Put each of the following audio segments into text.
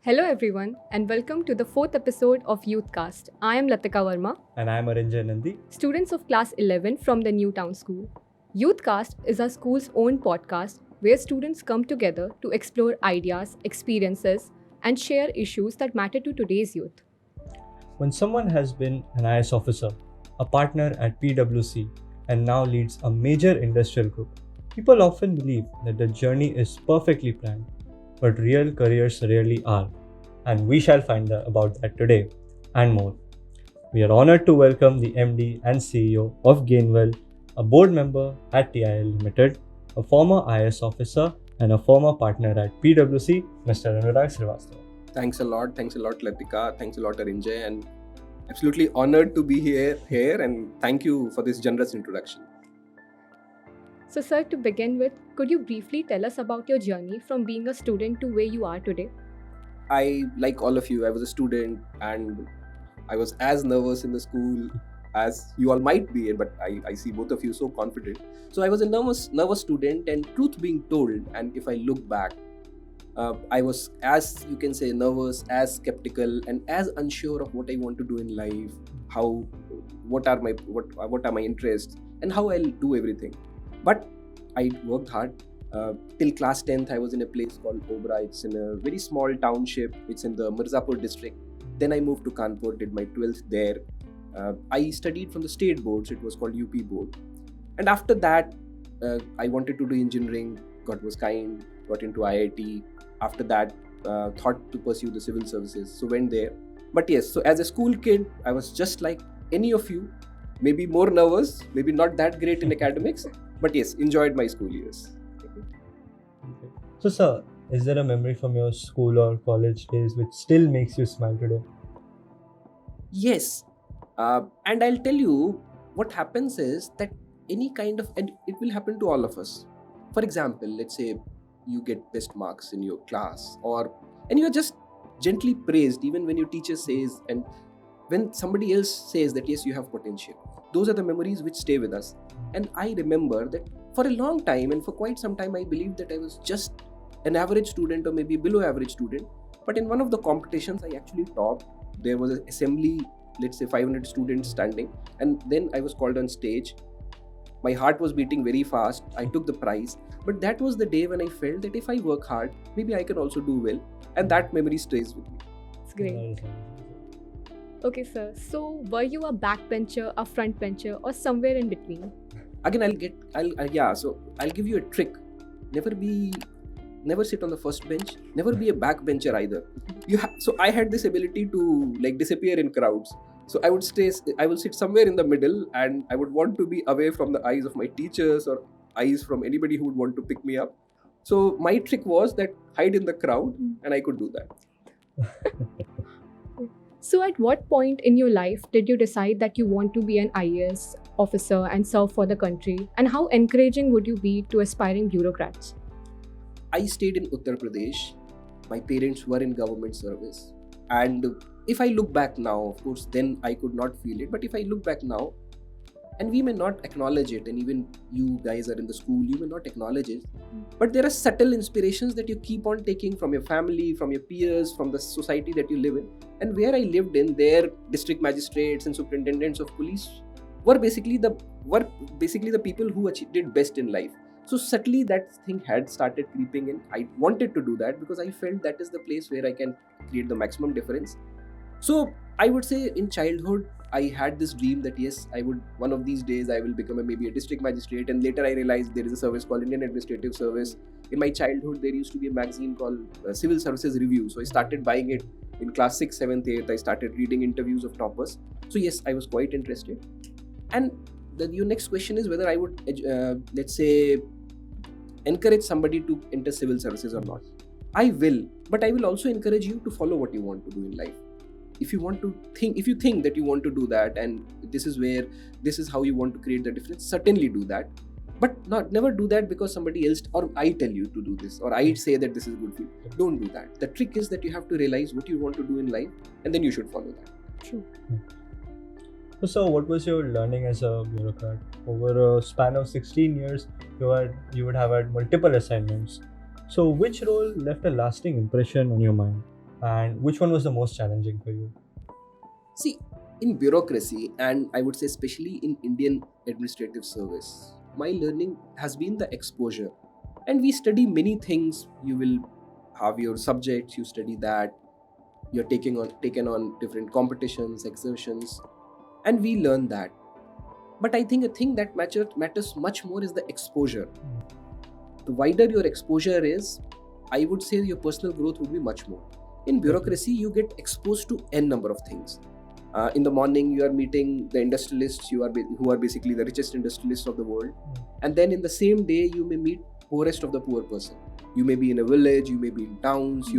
Hello everyone and welcome to the fourth episode of YouthCast. I am Latika Verma, And I'm Arinjay Nandi. students of class 11 from the Newtown School. YouthCast is our school's own podcast where students come together to explore ideas, experiences, and share issues that matter to today's youth. When someone has been an IAS officer, a partner at PwC, and now leads a major industrial group, people often believe that the journey is perfectly planned, but real careers rarely are. And we shall find out about that today and more. We are honored to welcome the MD and CEO of Gainwell, a board member at TIL Limited, a former IAS officer, and a former partner at PwC, Mr. Anurag Srivastava. Thanks a lot, Latika. Thanks a lot, Arinjay, and absolutely honored to be here. And thank you for this generous introduction. So, sir, to begin with, could you briefly tell us about your journey from being a student to where you are today? I, like all of you, I was a student and I was as nervous in the school as you all might be, but I see both of you so confident. So I was a nervous student, and truth being told, and if I look back, I was, as you can say, nervous, as skeptical, and as unsure of what I want to do in life, what are my interests, and how I'll do everything. But I worked hard. Till class 10th, I was in a place called Obra. It's in a very small township. It's in the Mirzapur district. Then I moved to Kanpur, did my 12th there. I studied from the state board, so it was called UP board. And after that, I wanted to do engineering. God was kind, got into IIT. After that, thought to pursue the civil services, so went there. But yes, so as a school kid, I was just like any of you, maybe more nervous, maybe not that great in academics, but yes, enjoyed my school years. So, sir, is there a memory from your school or college days which still makes you smile today? Yes, and I'll tell you what happens is that and it will happen to all of us. For example, let's say you get best marks in your class, and you're just gently praised, even when your teacher says, and when somebody else says that yes, you have potential. Those are the memories which stay with us. And I remember that for a long time and for quite some time, I believed that I was just an average student or maybe below average student. But in one of the competitions, I actually topped. There was an assembly, let's say 500 students standing, and then I was called on stage. My heart was beating very fast. I took the prize. But that was the day when I felt that if I work hard, maybe I can also do well. And that memory stays with me. It's great. Okay, sir. So, were you a backbencher, a frontbencher, or somewhere in between? Again, I'll give you a trick. Never sit on the first bench. Never be a backbencher either. So I had this ability to disappear in crowds. So I will sit somewhere in the middle, and I would want to be away from the eyes of my teachers or eyes from anybody who would want to pick me up. So my trick was that hide in the crowd, and I could do that. So, at what point in your life did you decide that you want to be an IAS officer and serve for the country? And how encouraging would you be to aspiring bureaucrats? I stayed in Uttar Pradesh. My parents were in government service. And if I look back now, of course, then I could not feel it. But if I look back now, and we may not acknowledge it, and even you guys are in the school, you may not acknowledge it, but there are subtle inspirations that you keep on taking from your family, from your peers, from the society that you live in. And where I lived in, their district magistrates and superintendents of police were basically the people who did best in life. So subtly that thing had started creeping in. I wanted to do that because I felt that is the place where I can create the maximum difference. So I would say in childhood, I had this dream that yes, one of these days I will become maybe a district magistrate. And later I realized there is a service called Indian Administrative Service. In my childhood, there used to be a magazine called Civil Services Review. So I started buying it in class 6th, 7th, 8th. I started reading interviews of toppers. So yes, I was quite interested. And your next question is whether I would, let's say, encourage somebody to enter civil services or not. I will, but I will also encourage you to follow what you want to do in life. If you think that you want to do that, and this is how you want to create the difference, certainly do that. But never do that because somebody else or I tell you to do this, or I say that this is good for you. Don't do that. The trick is that you have to realize what you want to do in life, and then you should follow that. True. So, what was your learning as a bureaucrat? Over a span of 16 years, you would have had multiple assignments. So, which role left a lasting impression on your mind? and which one was the most challenging for you? See, in bureaucracy, and I would say especially in Indian administrative service, my learning has been the exposure. And we study many things. You will have your subjects, you study that, you're taken on different competitions, exertions, and we learn that. But I think a thing that matters much more is the exposure. The wider your exposure is, I would say your personal growth would be much more. In bureaucracy, you get exposed to n number of things. In the morning, you are meeting the industrialists, who are basically the richest industrialists of the world, and then in the same day, you may meet poorest of the poor person. You may be in a village, you may be in towns.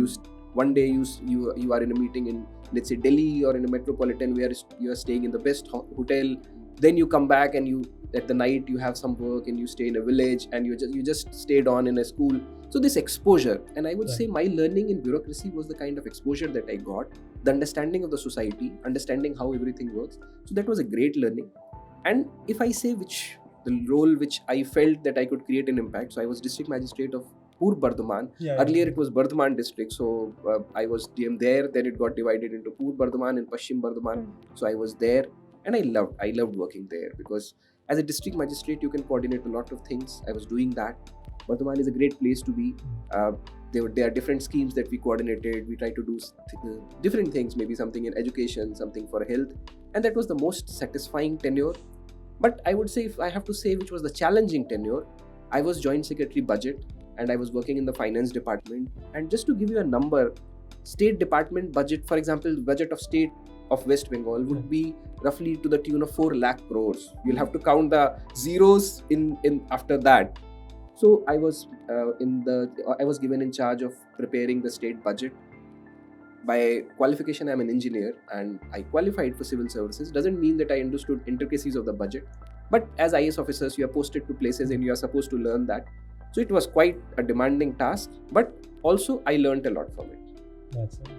One day you are in a meeting in, let's say, Delhi, or in a metropolitan where you are staying in the best hotel. Then you come back and you at the night you have some work and you stay in a village, and you just stayed on in a school. So this exposure, and I would say my learning in bureaucracy was the kind of exposure that I got, the understanding of the society, understanding how everything works. So that was a great learning. And if I say the role which I felt that I could create an impact, so I was district magistrate of Purb Bardhaman. Earlier it was Bardhaman district, so I was DM there. Then it got divided into Purb Bardhaman and Paschim Bardhaman. So I was there, and I loved working there, because as a district magistrate you can coordinate a lot of things. I was doing that. Bardhaman is a great place to be. There are different schemes that we coordinated. We try to do different things, maybe something in education, something for health, and that was the most satisfying tenure. But I would say, if I have to say which was the challenging tenure, I was Joint Secretary Budget, and I was working in the finance department. And just to give you a number, state department budget, for example, budget of state of West Bengal would be roughly to the tune of 4 lakh crores. You'll have to count the zeros in after that. So I was given in charge of preparing the state budget. By qualification, I'm an engineer, and I qualified for civil services. Doesn't mean that I understood intricacies of the budget, but as IAS officers, you are posted to places and you are supposed to learn that. So it was quite a demanding task, but also I learned a lot from it. That's nice.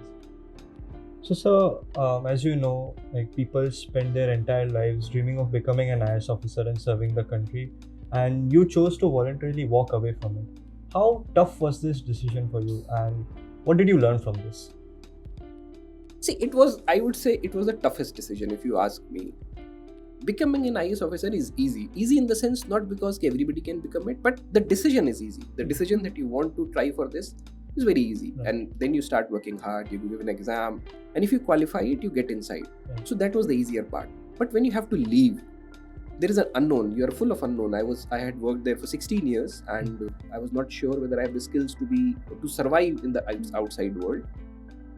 So, sir, as you know, like, people spend their entire lives dreaming of becoming an IAS officer and serving the country, and you chose to voluntarily walk away from it. How tough was this decision for you, and what did you learn from this? See, I would say it was the toughest decision, if you ask me. Becoming an IAS officer is easy. Easy in the sense, not because everybody can become it, but the decision is easy. The decision that you want to try for this is very easy. Right. And then you start working hard, you give an exam, and if you qualify it, you get inside. Right. So that was the easier part. But when you have to leave, there is an unknown. You are full of unknown. I had worked there for 16 years, and I was not sure whether I have the skills to survive in the outside world.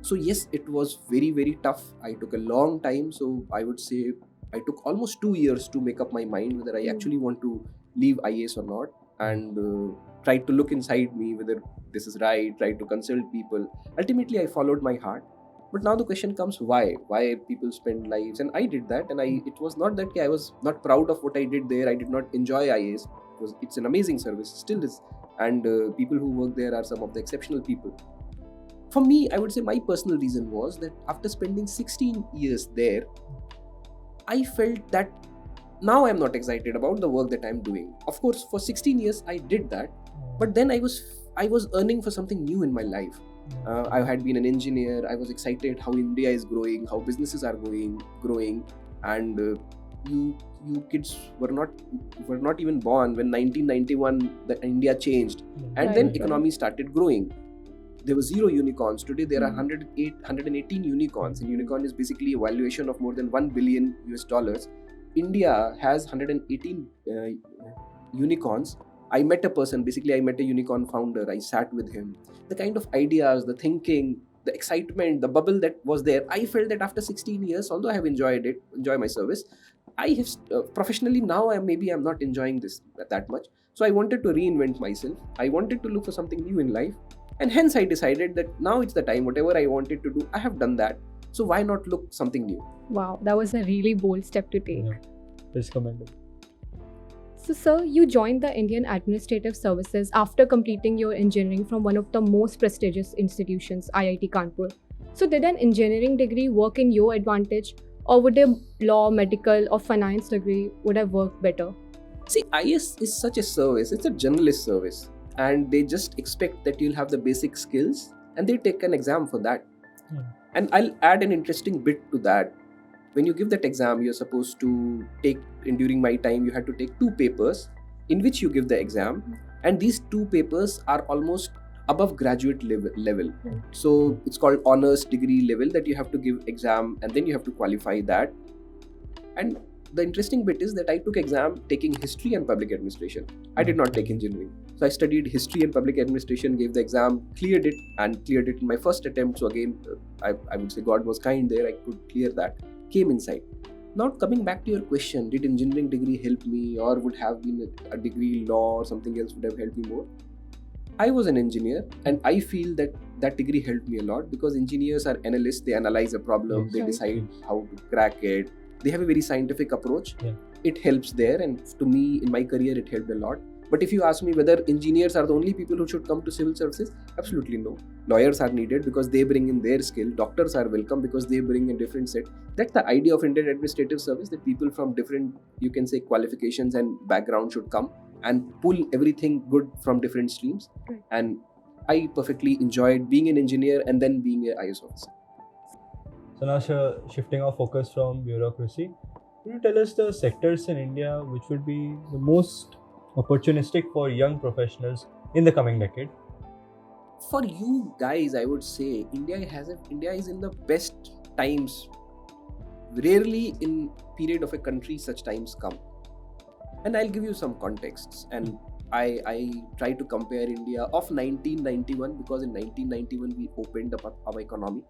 So yes, it was very, very tough. I took a long time. So I would say I took almost 2 years to make up my mind whether I actually want to leave IAS or not, and tried to look inside me whether this is right, tried to consult people. Ultimately, I followed my heart. But now the question comes, why? Why people spend lives? And I did that, and it was not that I was not proud of what I did there. I did not enjoy IAS. It's an amazing service, still is. And people who work there are some of the exceptional people. For me, I would say my personal reason was that after spending 16 years there, I felt that now I'm not excited about the work that I'm doing. Of course, for 16 years I did that, but then I was earning for something new in my life. I had been an engineer. I was excited how India is growing, how businesses are growing, and you kids were not even born when 1991 the India changed, and then economy started growing. There were 0 unicorns. Today there are 118 unicorns, and unicorn is basically a valuation of more than $1 billion US. India has 118 unicorns. I met a unicorn founder. I sat with him. The kind of ideas, the thinking, the excitement, the bubble that was there, I felt that after 16 years, although I have enjoyed my service, I have professionally now I'm not enjoying this that much. So I wanted to reinvent myself. I wanted to look for something new in life. And hence I decided that now it's the time, whatever I wanted to do, I have done that. So why not look something new? Wow, that was a really bold step to take. Yeah, it's commendable. So, sir, you joined the Indian Administrative Services after completing your engineering from one of the most prestigious institutions, IIT Kanpur. So, did an engineering degree work in your advantage, or would a law, medical, or finance degree would have worked better? See, IAS is such a service. It's a generalist service. And they just expect that you'll have the basic skills, and they take an exam for that. And I'll add an interesting bit to that. When you give that exam, you're supposed to take, and during my time, you had to take 2 papers in which you give the exam. And these 2 papers are almost above graduate level. So it's called honors degree level, that you have to give exam and then you have to qualify that. And the interesting bit is that I took exam taking history and public administration. I did not take engineering. So I studied history and public administration, gave the exam, cleared it in my first attempt. So again, I would say God was kind there. I could clear that, came inside. Now coming back to your question, did engineering degree help me, or would have been a degree in law or something else would have helped me more? I was an engineer and I feel that that degree helped me a lot, because engineers are analysts. They analyze a problem, they decide how to crack it. They have a very scientific approach. It helps there, and to me in my career it helped a lot. But if you ask me whether engineers are the only people who should come to civil services, absolutely no. Lawyers are needed because they bring in their skill. Doctors are welcome because they bring in different set. That's the idea of Indian Administrative Service, that people from different, you can say, qualifications and background should come and pull everything good from different streams. And I perfectly enjoyed being an engineer and then being an IAS officer. So now shifting our focus from bureaucracy, could you tell us the sectors in India which would be the most opportunistic for young professionals in the coming decade? For you guys, I would say India is in the best times. Rarely in period of a country such times come. And I'll give you some contexts. And I try to compare India of 1991, because in 1991 we opened up our economy.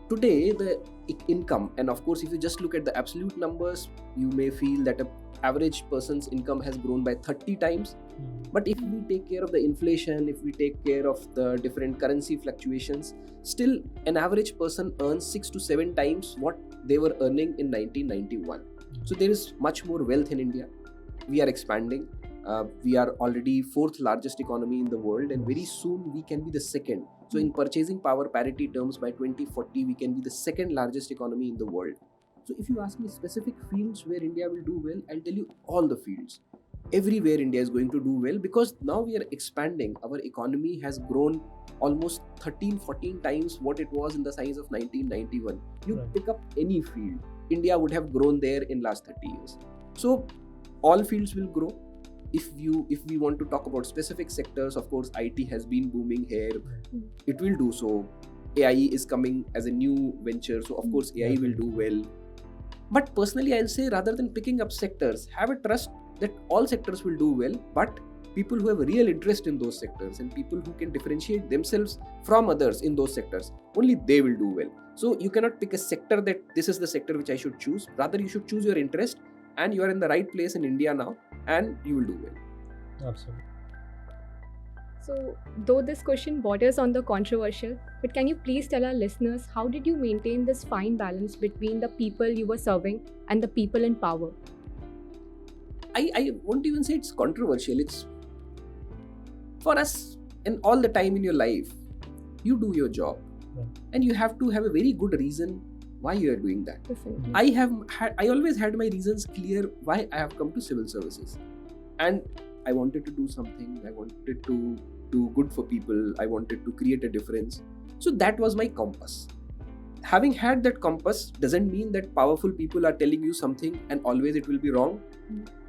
Today, the income, and of course, if you just look at the absolute numbers, you may feel that an average person's income has grown by 30 times. But if we take care of the inflation, if we take care of the different currency fluctuations, still an average person earns 6 to 7 times what they were earning in 1991. So there is much more wealth in India. We are expanding. We are already 4th largest economy in the world, and very soon we can be the 2nd. So in purchasing power parity terms, by 2040, we can be the 2nd largest economy in the world. So if you ask me specific fields where India will do well, I'll tell you all the fields. Everywhere India is going to do well, because now we are expanding. Our economy has grown almost 13-14 times what it was in the size of 1991. You pick up any field, India would have grown there in last 30 years. So all fields will grow. If we want to talk about specific sectors, of course, IT has been booming here. It will do so. AI is coming as a new venture, so of course AI will do well. But personally, I'll say, rather than picking up sectors, have a trust that all sectors will do well, but people who have a real interest in those sectors and people who can differentiate themselves from others in those sectors, only they will do well. So you cannot pick a sector that this is the sector which I should choose. Rather, you should choose your interest, and you are in the right place in India now, and you will do well. Absolutely. So, though this question borders on the controversial, but can you please tell our listeners, how did you maintain this fine balance between the people you were serving and the people in power? I won't even say it's controversial. It's for us, and all the time in your life, you do your job, and you have to have a very good reason why you are doing that. Definitely. I always had my reasons clear why I have come to civil services, and I wanted to do something. I wanted to do good for people. I wanted to create a difference. So that was my compass. Having had that compass doesn't mean that powerful people are telling you something and always it will be wrong.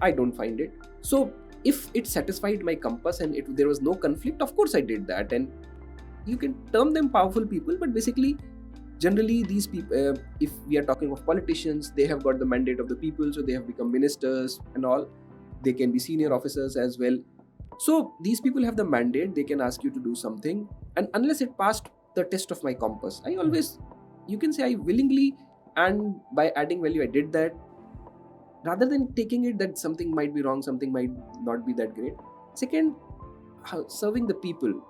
I don't find it. So if it satisfied my compass and there was no conflict, of course I did that. And you can term them powerful people, but basically, generally these people, if we are talking of politicians, they have got the mandate of the people, so they have become ministers and all. They can be senior officers as well. So these people have the mandate, they can ask you to do something, and unless it passed the test of my compass, I always, you can say, I willingly, and by adding value I did that, rather than taking it that something might be wrong, something might not be that great. Second, serving the people.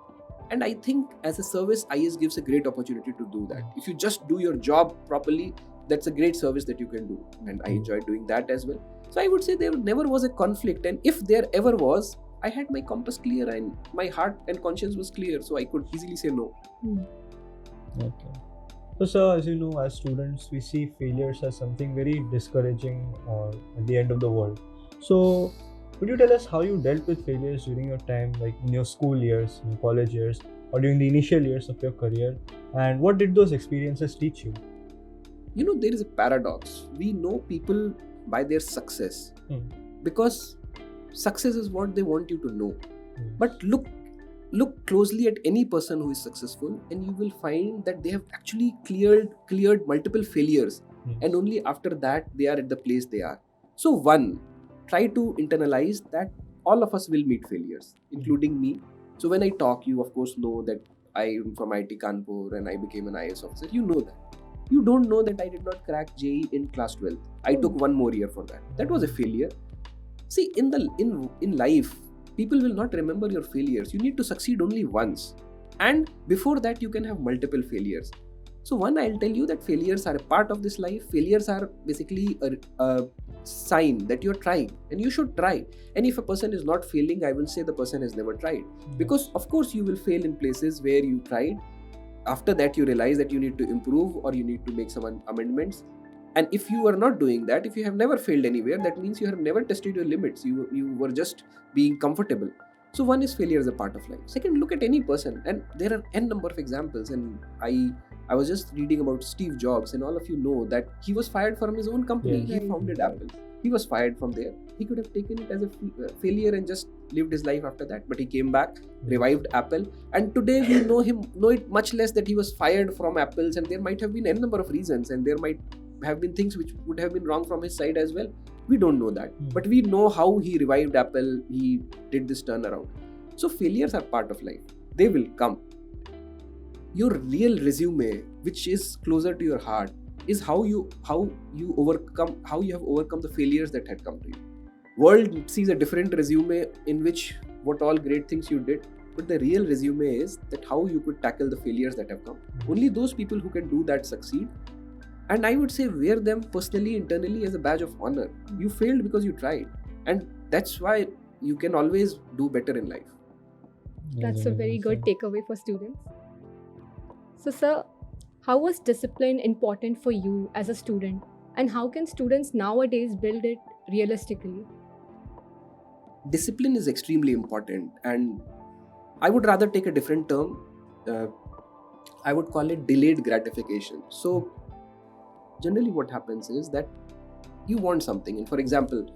And I think as a service, IAS gives a great opportunity to do that. If you just do your job properly, that's a great service that you can do. And I enjoy doing that as well. So I would say there never was a conflict. And if there ever was, I had my compass clear and my heart and conscience was clear. So I could easily say no. Okay. So sir, as you know, as students, we see failures as something very discouraging or at the end of the world. So could you tell us how you dealt with failures during your time, like in your school years, in your college years, or during the initial years of your career, and what did those experiences teach you? There is a paradox. We know people by their success because success is what they want you to know. But look closely at any person who is successful, and you will find that they have actually cleared multiple failures, and only after that they are at the place they are. So one, try to internalize that all of us will meet failures, including me. So when I talk, you of course know that I am from IIT Kanpur and I became an IAS officer. You know that. You don't know that I did not crack JEE in class 12th. I took one more year for that. That was a failure. See, in life, people will not remember your failures. You need to succeed only once. And before that, you can have multiple failures. So one, I'll tell you that failures are a part of this life. Failures are basically a sign that you're trying, and you should try. And if a person is not failing, I will say the person has never tried. Because of course you will fail in places where you tried. After that, you realize that you need to improve or you need to make some amendments. And if you are not doing that, if you have never failed anywhere, that means you have never tested your limits. You were just being comfortable. So one is failure is a part of life. Second, look at any person, and there are n number of examples. And I was just reading about Steve Jobs, and all of you know that he was fired from his own company. He founded Apple. He was fired from there. He could have taken it as a failure and just lived his life after that. But he came back, revived Apple, and today we know it much less that he was fired from Apple's, and there might have been n number of reasons, and there might have been things which would have been wrong from his side as well. We don't know that, but we know how he revived Apple. He did this turnaround. So failures are part of life. They will come. Your real resume, which is closer to your heart, is how you have overcome the failures that had come to you. World sees a different resume in which what all great things you did, but the real resume is that how you could tackle the failures that have come. Only those people who can do that succeed. And I would say wear them personally, internally as a badge of honor. You failed because you tried. And that's why you can always do better in life. That's a very good takeaway for students. So, sir, how was discipline important for you as a student? And how can students nowadays build it realistically? Discipline is extremely important. And I would rather take a different term. I would call it delayed gratification. So, generally what happens is that you want something, and for example,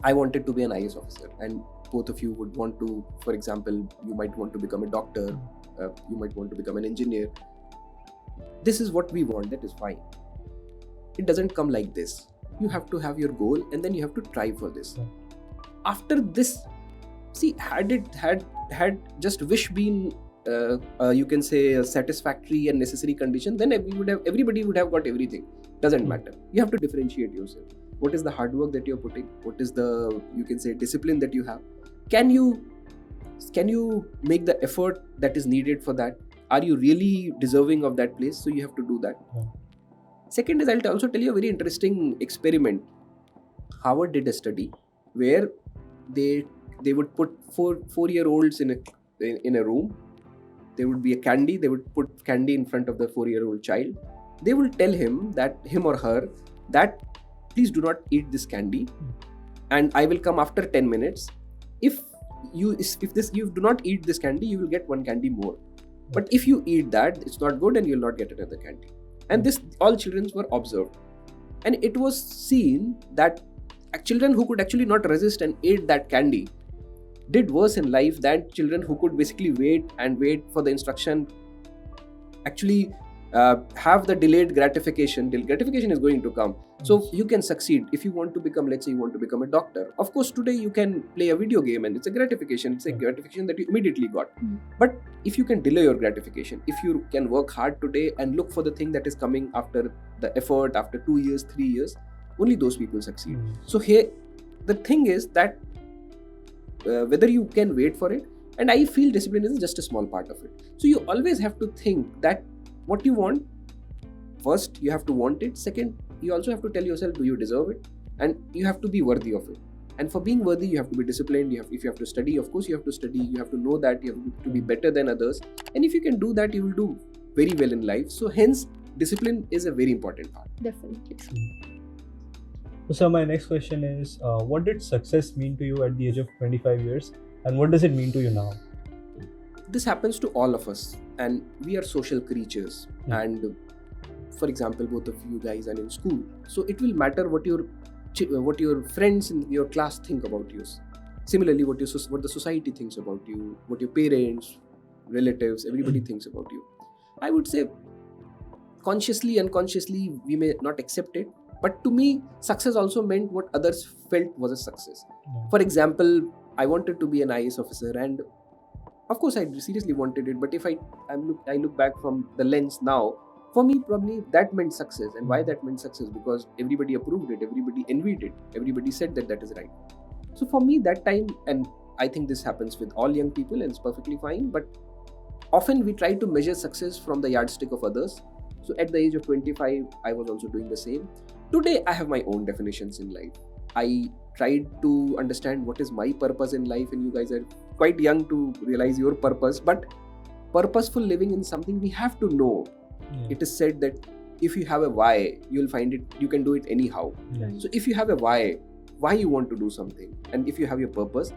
I wanted to be an IAS officer, and both of you would want to, for example, you might want to become a doctor, you might want to become an engineer. This is what we want, that is fine. It doesn't come like this. You have to have your goal, and then you have to try for this. After this, see, had just wish been you can say a satisfactory and necessary condition, then everybody would have got everything. Doesn't matter. You have to differentiate yourself. What is the hard work that you're putting? What is the, you can say, discipline that you have? Can you make the effort that is needed for that? Are you really deserving of that place? So you have to do that. Second is, I'll also tell you a very interesting experiment. Harvard did a study where they would put four-year-olds in a room. There would be a candy. They would put candy in front of the 4-year-old child. They will tell him or her that please do not eat this candy, and I will come after 10 minutes. If you do not eat this candy, you will get one candy more. But if you eat that, it's not good, and you will not get another candy. And this, all children were observed, and it was seen that children who could actually not resist and ate that candy did worse in life than children who could basically wait for the instruction, actually have the delayed gratification. Gratification is going to come. So you can succeed if you want to become, let's say you want to become a doctor. Of course, today you can play a video game and it's a gratification. It's a gratification that you immediately got. But if you can delay your gratification, if you can work hard today and look for the thing that is coming after the effort, after 2 years, 3 years, only those people succeed. So here, the thing is that whether you can wait for it, and I feel discipline is just a small part of it. So you always have to think that what you want, first you have to want it. Second, you also have to tell yourself, do you deserve it? And you have to be worthy of it. And for being worthy, you have to be disciplined. If you have to study, of course you have to study. You have to know that you have to be better than others. And if you can do that, you will do very well in life. So hence, discipline is a very important part. Definitely. So my next question is, what did success mean to you at the age of 25 years, and what does it mean to you now? this happens to all of us, and we are social creatures. And for example, both of you guys are in school, so it will matter what your friends in your class think about you. Similarly, what the society thinks about you, what your parents, relatives, everybody thinks about you. I would say consciously, unconsciously, we may not accept it, but to me, success also meant what others felt was a success. For example, I wanted to be an IAS officer, and of course I seriously wanted it, but if I look back from the lens now, for me probably that meant success. And why that meant success? Because everybody approved it, everybody envied it, everybody said that is right. So for me that time, and I think this happens with all young people and it's perfectly fine, but often we try to measure success from the yardstick of others. So at the age of 25, I was also doing the same. Today, I have my own definitions in life. I tried to understand what is my purpose in life, and you guys are quite young to realize your purpose. But purposeful living is something we have to know. It is said that if you have a why, you'll find it, you can do it anyhow. So if you have a why you want to do something, and if you have your purpose,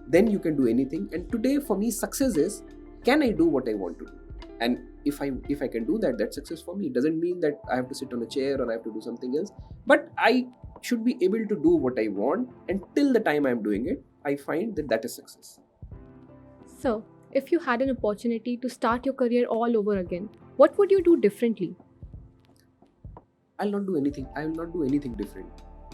then you can do anything. And today, for me, success is, can I do what I want to do? And if I can do that, that's success for me. It doesn't mean that I have to sit on a chair or I have to do something else, but I should be able to do what I want, and till the time I'm doing it, I find that is success. So, if you had an opportunity to start your career all over again, what would you do differently? I will not do anything different.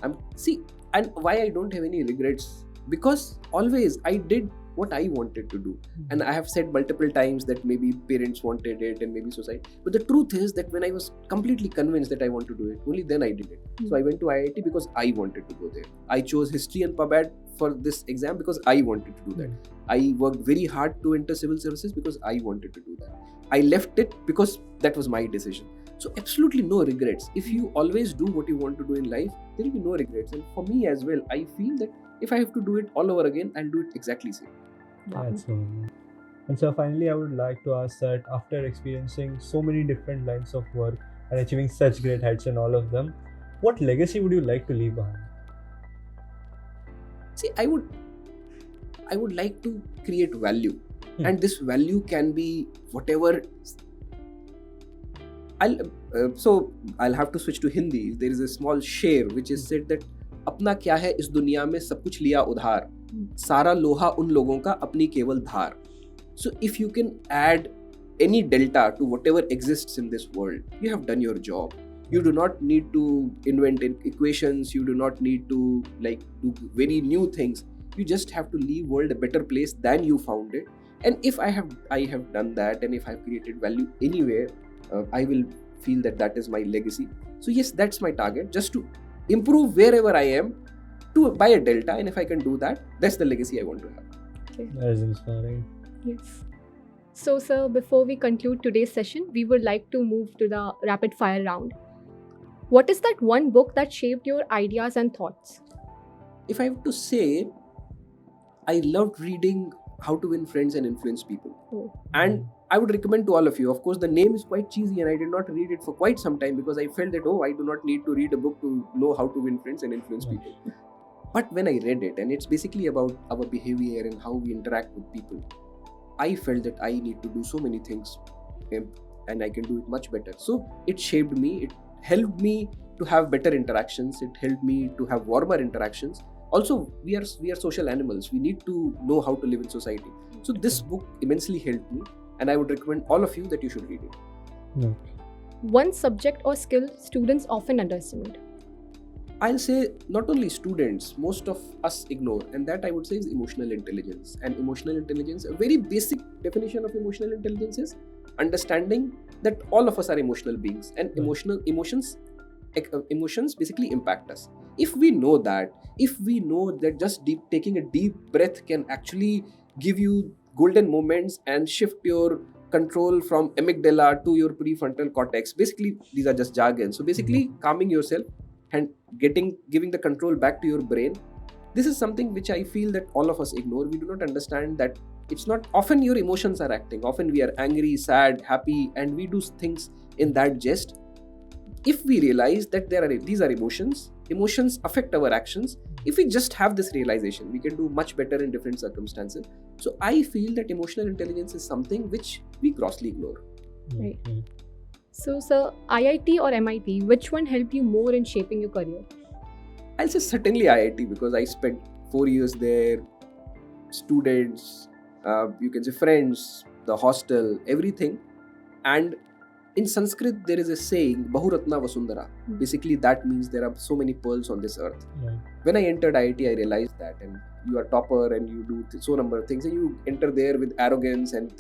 And why I don't have any regrets? Because always I did what I wanted to do. And I have said multiple times that maybe parents wanted it and maybe society. But the truth is that when I was completely convinced that I want to do it, only then I did it. So I went to IIT because I wanted to go there. I chose history and PubAd for this exam because I wanted to do that. I worked very hard to enter civil services because I wanted to do that. I left it because that was my decision. So absolutely no regrets. If you always do what you want to do in life, there will be no regrets. And for me as well, I feel that if I have to do it all over again, I'll do it exactly same. That's so. And so finally, I would like to ask that after experiencing so many different lines of work and achieving such great heights in all of them, what legacy would you like to leave behind? See, I would like to create value, and this value can be whatever. I'll have to switch to Hindi. There is a small sher which is said that अपना क्या है इस दुनिया में सब कुछ लिया उधार सारा लोहा उन लोगों का अपनी केवल धार. So if you can add any delta to whatever exists in this world, you have done your job. You do not need to invent equations. You do not need to do very new things. You just have to leave world a better place than you found it. And if I have done that, and if I've created value anywhere, I will feel that is my legacy. So yes, that's my target, just to improve wherever I am by a delta. And if I can do that, that's the legacy I want to have. Okay. That is inspiring. Yes. So, sir, before we conclude today's session, we would like to move to the rapid fire round. What is that one book that shaped your ideas and thoughts? If I have to say, I loved reading How to Win Friends and Influence People. And I would recommend to all of you. Of course, the name is quite cheesy and I did not read it for quite some time because I felt that, I do not need to read a book to know how to win friends and influence people. But when I read it, and it's basically about our behavior and how we interact with people, I felt that I need to do so many things and I can do it much better. So it shaped me. It helped me to have better interactions. It helped me to have warmer interactions. Also, we are social animals. We need to know how to live in society. So this book immensely helped me, and I would recommend all of you that you should read it. Okay. One subject or skill students often underestimate. I'll say not only students, most of us ignore, and that I would say is emotional intelligence. And emotional intelligence, a very basic definition of emotional intelligence is understanding that all of us are emotional beings, and emotions basically impact us. If we know that just taking a deep breath can actually give you golden moments and shift your control from amygdala to your prefrontal cortex. Basically, these are just jargon. So basically, calming yourself and giving the control back to your brain. This is something which I feel that all of us ignore. We do not understand that it's not often your emotions are acting. Often we are angry, sad, happy, and we do things in that jest. if we realize that these are emotions affect our actions. If we just have this realization, we can do much better in different circumstances. So I feel that emotional intelligence is something which we grossly ignore. Right. So, sir, IIT or MIT, which one helped you more in shaping your career? I'll say certainly IIT, because I spent 4 years there, students, you can say friends, the hostel, everything. And in Sanskrit, there is a saying, Bahuratna Vasundhara. Basically, that means there are so many pearls on this earth. Right. When I entered IIT, I realized that, and you are topper and you do so number of things, and you enter there with arrogance and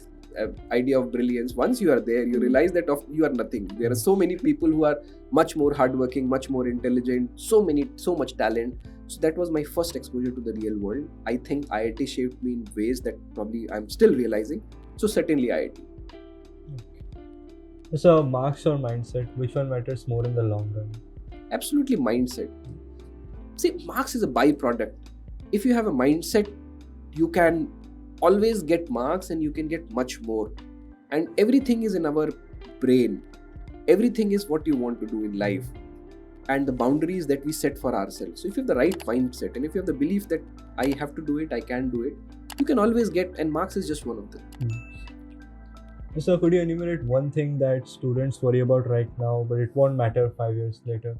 idea of brilliance. Once you are there, you realize that you are nothing. There are so many people who are much more hardworking, much more intelligent, so much talent. So that was my first exposure to the real world. I think IIT shaped me in ways that probably I'm still realizing. So certainly IIT. So marks or mindset, which one matters more in the long run? Absolutely mindset. See, marks is a byproduct. If you have a mindset, you can always get marks and you can get much more. And everything is in our brain. Everything is what you want to do in life and the boundaries that we set for ourselves. So if you have the right mindset and if you have the belief that I have to do it, I can do it, you can always get, and marks is just one of them. So could you enumerate one thing that students worry about right now, but it won't matter 5 years later?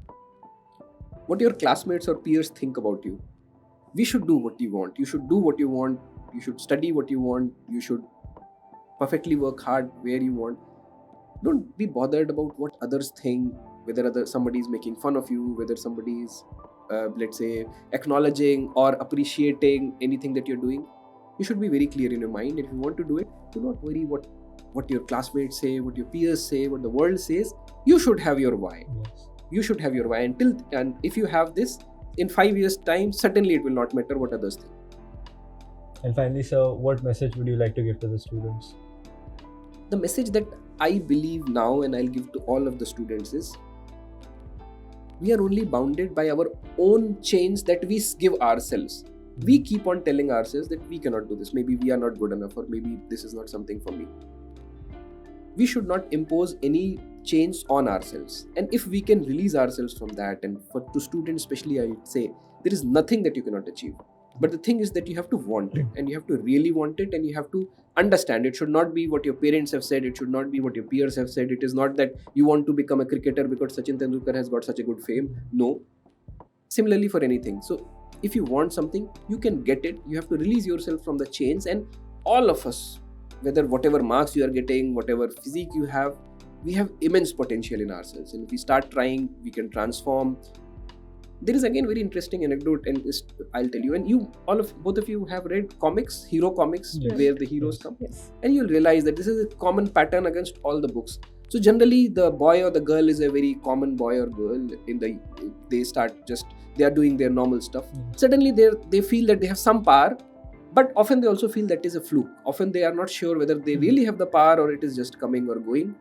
What your classmates or peers think about you. We should do what you want. You should do what you want. You should study what you want. You should perfectly work hard where you want. Don't be bothered about what others think, whether somebody is making fun of you, whether somebody is, let's say, acknowledging or appreciating anything that you're doing. You should be very clear in your mind. If you want to do it, do not worry what your classmates say, what your peers say, what the world says. You should have your why. Yes. You should have your why. And if you have this, in 5 years' time, certainly it will not matter what others think. And finally, sir, what message would you like to give to the students? The message that I believe now and I'll give to all of the students is, we are only bounded by our own chains that we give ourselves. We keep on telling ourselves that we cannot do this. Maybe we are not good enough, or maybe this is not something for me. We should not impose any chains on ourselves. And if we can release ourselves from that, and to students especially, I would say, there is nothing that you cannot achieve. But the thing is that you have to want it, and you have to really want it, and you have to understand. It should not be what your parents have said. It should not be what your peers have said. It is not that you want to become a cricketer because Sachin Tendulkar has got such a good fame. No. Similarly for anything. So if you want something, you can get it. You have to release yourself from the chains. And all of us, whatever marks you are getting, whatever physique you have, we have immense potential in ourselves. And if we start trying, we can transform. There is again very interesting anecdote, and I'll tell you. And both of you have read comics, hero comics, Yes. where the heroes come. Yes. And you'll realize that this is a common pattern against all the books. So generally, the boy or the girl is a very common boy or girl. They are doing their normal stuff. Suddenly, they feel that they have some power, but often they also feel that is a fluke. Often they are not sure whether they really have the power or it is just coming or going.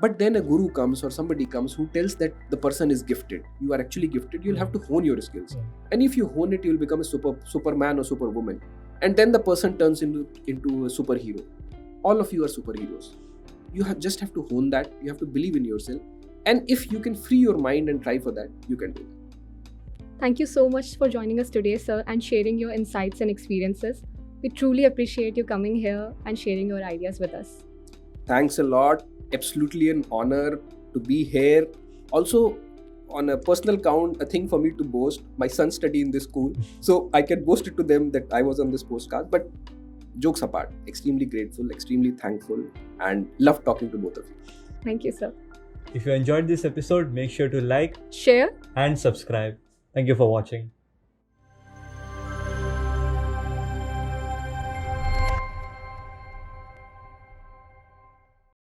But then a guru comes or somebody comes who tells that the person is gifted. You are actually gifted. You'll have to hone your skills. And if you hone it, you'll become a superman or superwoman. And then the person turns into a superhero. All of you are superheroes. You just have to hone that. You have to believe in yourself. And if you can free your mind and try for that, you can do it. Thank you so much for joining us today, sir, and sharing your insights and experiences. We truly appreciate you coming here and sharing your ideas with us. Thanks a lot. Absolutely an honor to be here. Also, on a personal count, a thing for me to boast. My son studied in this school, so I can boast it to them that I was on this postcard. But jokes apart, extremely grateful, extremely thankful, and love talking to both of you. Thank you, sir. If you enjoyed this episode, make sure to like, Share, and subscribe. Thank you for watching.